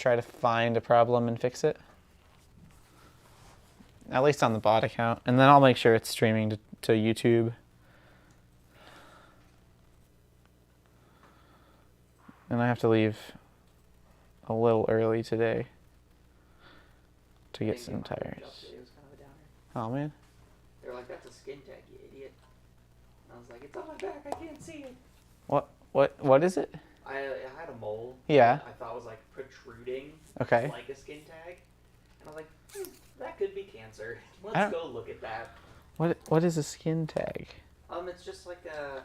try to find a problem and fix it. At least on the bot account. And then I'll make sure it's streaming to YouTube. And I have to leave a little early today to get some tires. It was kind of a downer. Oh, man. They're like, that's a skin tag, you idiot. And I was like, it's on my back, I can't see it. What is it? I had a mole. Yeah. I thought was like protruding. Okay. Like a skin tag. And I was like, that could be cancer. Let's go look at that. What is a skin tag? It's just like a...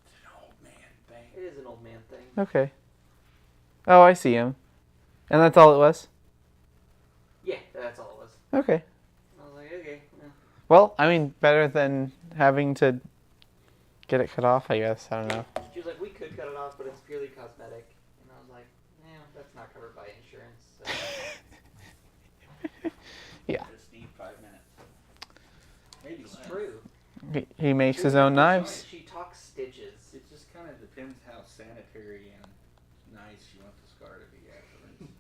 It's an old man thing. It is an old man thing. Okay. Oh, I see him. And that's all it was? Yeah, that's all it was. Okay. I was like, okay. Yeah. Well, I mean, better than having to get it cut off, I guess. I don't know. She was like, we could cut it off, but it's purely cosmetic. And I was like, yeah, that's not covered by insurance. So. Yeah. Just need 5 minutes. Maybe It's less. true. He makes his own knives. She talks stitches. It just kind of depends how sanitary and nice you want the scar to be afterwards.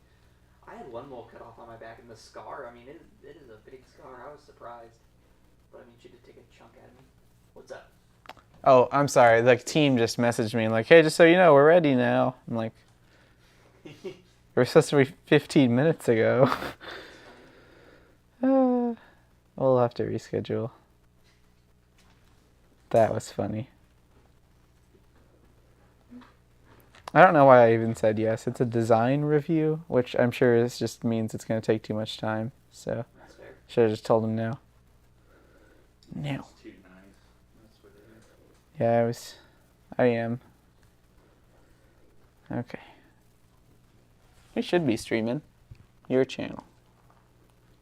I had one mole cut off on my back, and the scar, I mean, it is a big scar. I was surprised. But, I mean, she did take a chunk out of me. What's up? Oh, I'm sorry. The team just messaged me like, hey, just so you know, we're ready now. I'm like, we're supposed to be 15 minutes ago. We'll have to reschedule. That was funny. I don't know why I even said yes. It's a design review, which I'm sure is just means it's going to take too much time. So That's fair. should have just told him no. No. It's too nice. That's what it is. Yeah, I am. Okay. We should be streaming your channel.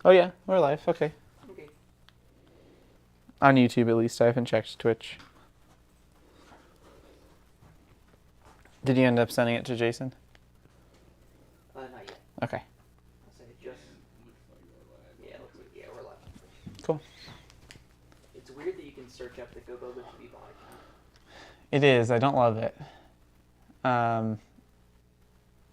Oh yeah, we're live. Okay. Okay. On YouTube at least. I haven't checked Twitch. Did you end up sending it to Jason? Not yet. Okay. I'll say just... Looks like we're live. Yeah, looks like, yeah, we're live. Cool. It's weird that you can search up the GoBoba TV bot account. It is. I don't love it.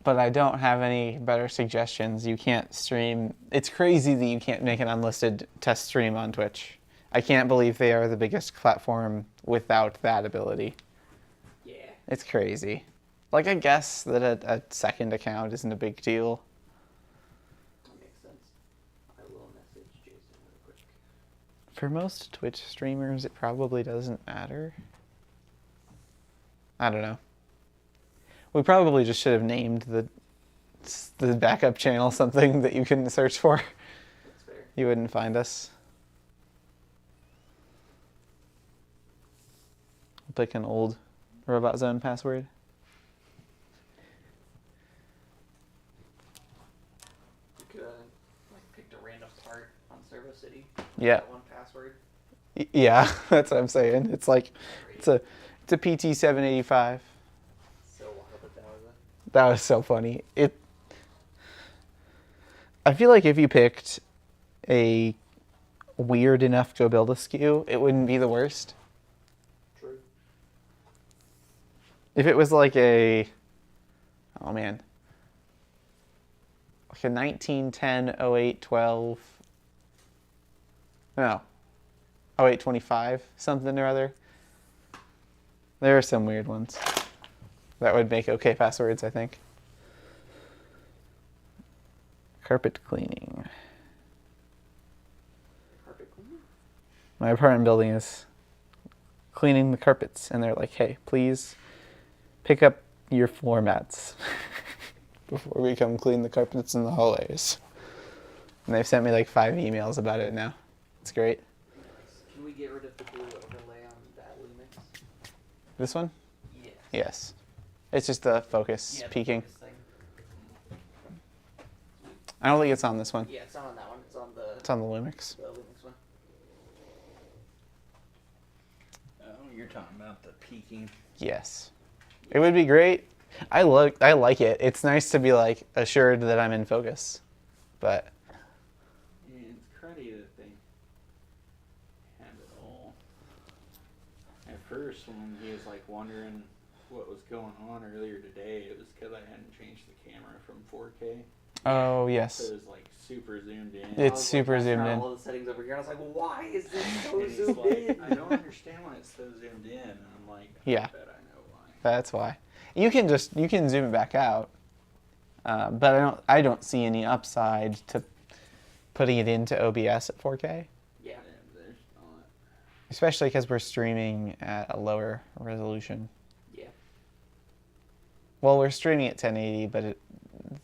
But I don't have any better suggestions. You can't stream. It's crazy that you can't make an unlisted test stream on Twitch. I can't believe they are the biggest platform without that ability. Yeah. It's crazy. Like, I guess that a second account isn't a big deal. That makes sense. I will message Jason real quick. For most Twitch streamers, it probably doesn't matter. I don't know. We probably just should have named the backup channel something that you couldn't search for. That's fair. You wouldn't find us. I'll pick an old Robot Zone password. You could like picked a random part on Servo City. Yeah. That one password. Yeah, that's what I'm saying. It's like it's a PT785. So wild that was That was so funny. I feel like if you picked a weird enough Go Build a SKU, it wouldn't be the worst. True. If it was like oh man, like a 1910 08 12, no, 08 25, something or other. There are some weird ones that would make okay passwords, I think. Carpet cleaning. Carpet cleaner? My apartment building is cleaning the carpets, and they're like, hey, please pick up your floor mats before we come clean the carpets in the hallways. And they've sent me like 5 emails about it now. It's great. Nice. Can we get rid of the blue overlay on that Lumix? This one? Yeah. Yes. It's just the focus Yeah, the peaking. focus thing. I don't think it's on this one. Yeah, it's not on that one. It's on the It's on the Lumix. Lumix one. Oh, you're talking about the peaking. Yes. It would be great. I like it. It's nice to be like assured that I'm in focus. But Yeah, it's cruddy that they have it all. At first, when he was like wondering what was going on earlier today. It was because I hadn't changed the camera from 4K. Oh, So yes. it was like super zoomed in. It's I was, super messing zoomed around in. All the settings over here, and I was like, why is this so And he's zoomed like, in? I don't understand why it's so zoomed in. And I'm like, Yeah. I bet I know why. That's why. You can zoom it back out, but I don't see any upside to putting it into OBS at 4K, Yeah. And there's not. especially because we're streaming at a lower resolution. Yeah. Well, we're streaming at 1080, but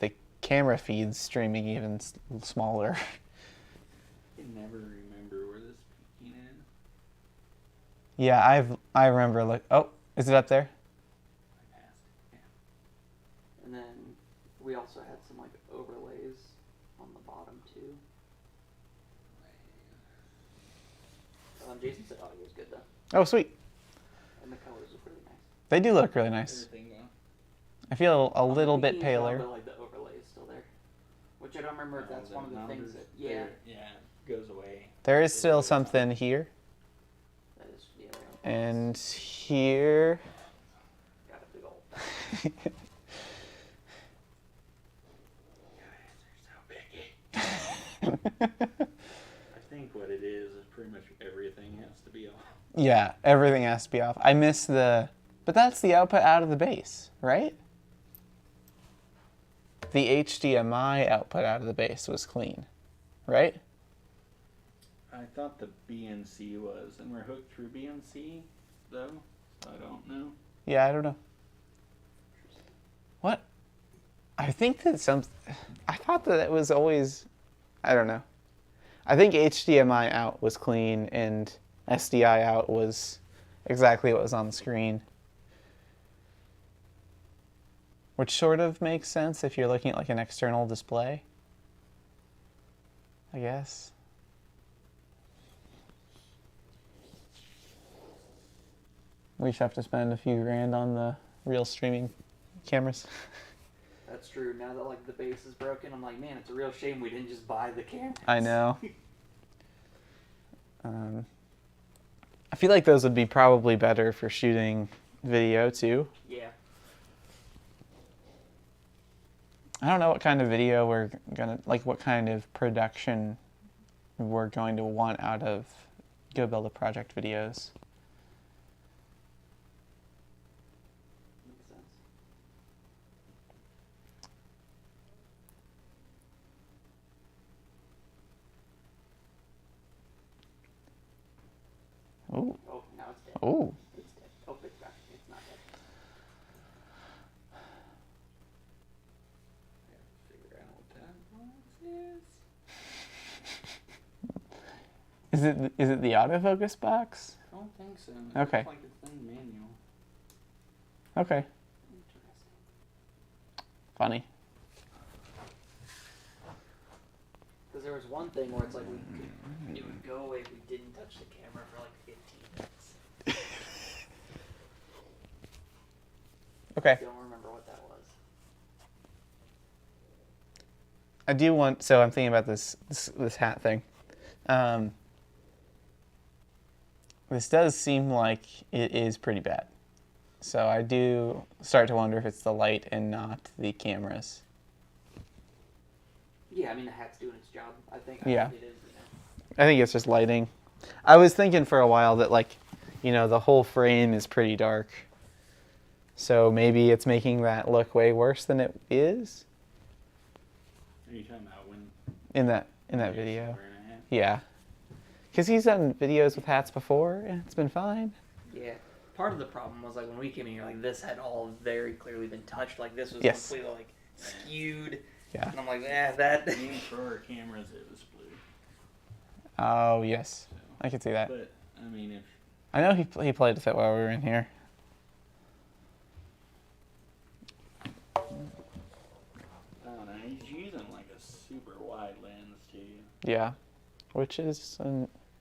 the camera feed's streaming even smaller. I can never remember where this peeking in. Yeah, I remember. Oh, is it up there? I passed. Yeah. And then we also had some like overlays on the bottom too. Jason said audio was good though, Oh, sweet. and the colors look really nice. They do look really nice. Everything gone. I feel a little bit Bikinis, paler. But like the overlay is still there, which I don't remember if that's The one of the things numbers, that yeah, goes away. There is still something here that is and here. got a big old. Guys, they're so picky. I think what it is pretty much everything has to be off. Yeah, everything has to be off. I miss but that's the output out of the base, right? The HDMI output out of the base was clean, right? I thought the BNC was, and we're hooked through BNC, though, so I don't know. Yeah, I don't know. What? I think that I thought that it was always, I don't know. I think HDMI out was clean and SDI out was exactly what was on the screen. Which sort of makes sense if you're looking at like an external display, I guess. We just have to spend a few grand on the real streaming cameras. That's true. Now that like the base is broken, I'm like, man, it's a real shame we didn't just buy the camera. I know. I feel like those would be probably better for shooting video too. Yeah. I don't know what kind of video we're gonna, like what kind of production we're going to want out of Go Build a Project videos. Makes sense. Ooh, Oh, now it's dead. ooh. It's dead. Oh, it's back. It's not dead. Figure out what that box is. Is it the autofocus box? I don't think so. It Okay. looks like it's in manual. Okay, Interesting. funny. Because there was one thing where it's like it would go away if we didn't touch the camera for like 15 minutes. Okay. I don't remember what that was. I do want, so I'm thinking about this hat thing. This does seem like it is pretty bad. So I do start to wonder if it's the light and not the cameras. Yeah, I mean the hat's doing its job. I think Yeah. it is. You know. I think it's just lighting. I was thinking for a while that like, the whole frame is pretty dark. So maybe it's making that look way worse than it is Are you talking about when? in that video. Yeah. Because he's done videos with hats before and it's been fine. Yeah. Part of the problem was like when we came in here, like this had all very clearly been touched. Like this was Yes. completely like skewed. Yeah. And I'm like, that. Even for our cameras, it was blue. Oh, yes. So. I can see that. But I mean, if I know he played with it while we were in here. I don't know, he's using like a super wide lens too. Yeah. Which is,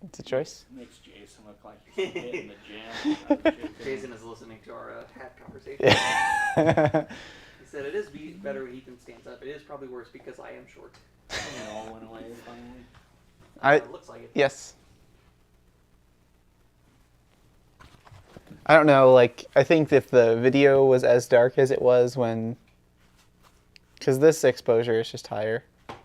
it's a choice. Makes Jason look like he's hitting the gym. Jason is listening to our hat conversation. Yeah. He said it is better when Ethan stands up. It is probably worse because I am short. It all went away finally. I- It looks like it. Yes. I don't know, like, I think if the video was as dark as it was when, because this exposure is just higher. It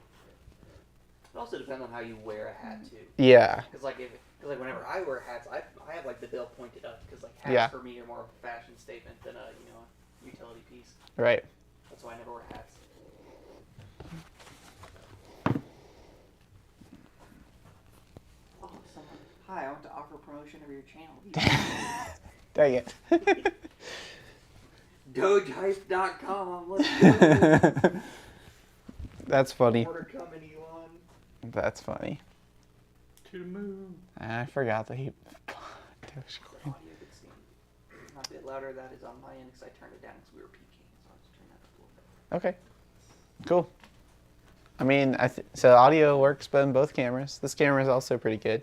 also depends on how you wear a hat too. Yeah. Because like whenever I wear hats, I have like the bill pointed up because like hats Yeah. for me are more of a fashion statement than a utility piece. Right. That's why I never wear hats. Oh, someone. Hi, I want to offer promotion of your channel. Dang it. Dogehype.com. Let's go. That's funny. Order coming, Elon. That's funny. To the moon. I forgot that he. The audio gets seen. Not a bit louder. That is on my end because I turned it down because we were peaking. So I just turned that up a little bit. Okay. Cool. I mean, so audio works but in both cameras. This camera is also pretty good.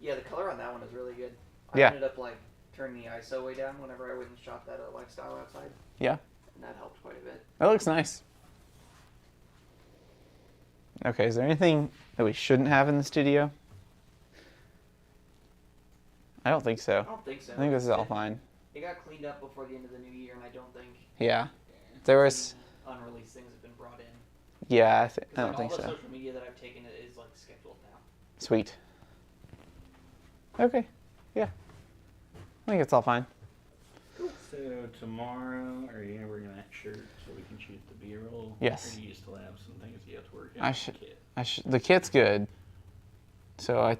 Yeah, the color on that one is really good. I Yeah. ended up like turning the ISO way down whenever I went and shot that lifestyle outside, Yeah. and that helped quite a bit. That looks nice. Okay, is there anything that we shouldn't have in the studio? I don't think I so. don't think so. I think this is all fine. It got cleaned up before the end of the new year, and I don't think Yeah. There was. any unreleased things have been brought in. Yeah, I 'Cause, don't like, think all the so. social media that I've taken is like scheduled now. Sweet. Okay. Yeah. I think it's all fine. So tomorrow, are you ever gonna shirt so we can shoot the B-roll? Yes. Or do you still have some things you have to work I out? should- Kit? The kit's good. So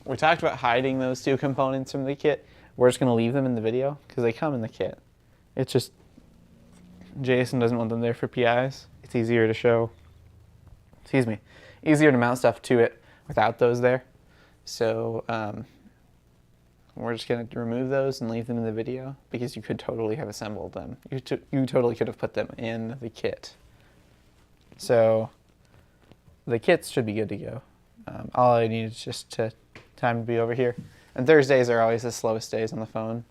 we talked about hiding those two components from the kit. We're just gonna leave them in the video because they come in the kit. It's just Jason doesn't want them there for PIs. It's easier to show. Excuse me, easier to mount stuff to it without those there. So we're just gonna remove those and leave them in the video because you could totally have assembled them. You totally could have put them in the kit. So the kits should be good to go. All I need is just time to be over here. And Thursdays are always the slowest days on the phone